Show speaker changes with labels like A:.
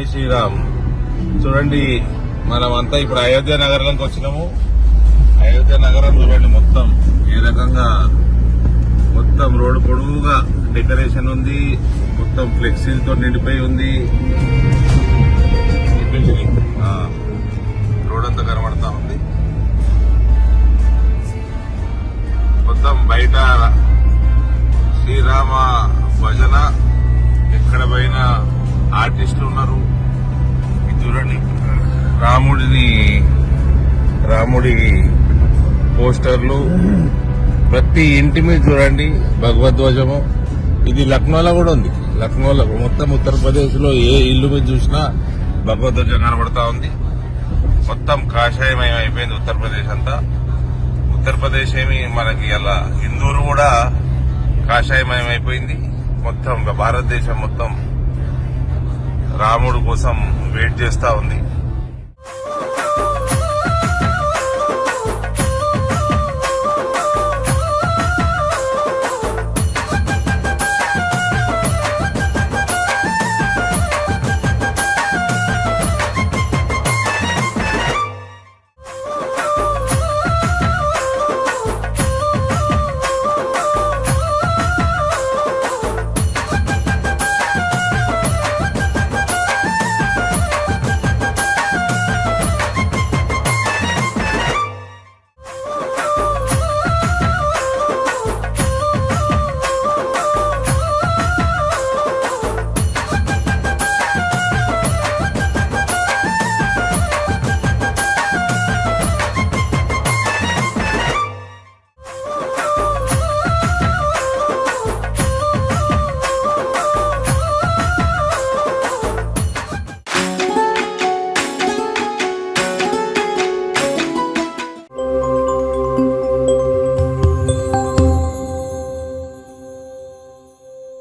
A: జై శ్రీరామ్. చూడండి, మనమంతా ఇప్పుడు అయోధ్య నగరంలోకి వచ్చినాము. అయోధ్య నగరం చూడండి, మొత్తం ఏ రకంగా మొత్తం రోడ్డు పొడవుగా డెకరేషన్ ఉంది, మొత్తం ఫ్లెక్సీలతో నిండిపోయి ఉంది. రోడ్ అంతా కనబడతా ఉంది. మొత్తం బయట శ్రీరామ భజన, ఎక్కడ పైన ఆర్టిస్టులు ఉన్నారు. ఇది చూడండి, రాముడి పోస్టర్లు ప్రతి ఇంటి మీద చూడండి, భగవద్ధ్వజము. ఇది లక్నోలో కూడా ఉంది. లక్నోలో మొత్తం ఉత్తరప్రదేశ్ లో ఏ ఇల్లు మీద చూసినా భగవద్ధ్వజం కనబడతా ఉంది. మొత్తం కాషాయమయం అయిపోయింది ఉత్తరప్రదేశ్ అంతా. ఉత్తరప్రదేశ్ ఏమి మనకి అలా ఇందూరు కూడా కాషాయమయం అయిపోయింది. మొత్తం భారతదేశం మొత్తం రాముడు కోసం వెయిట్ చేస్తా ఉంది.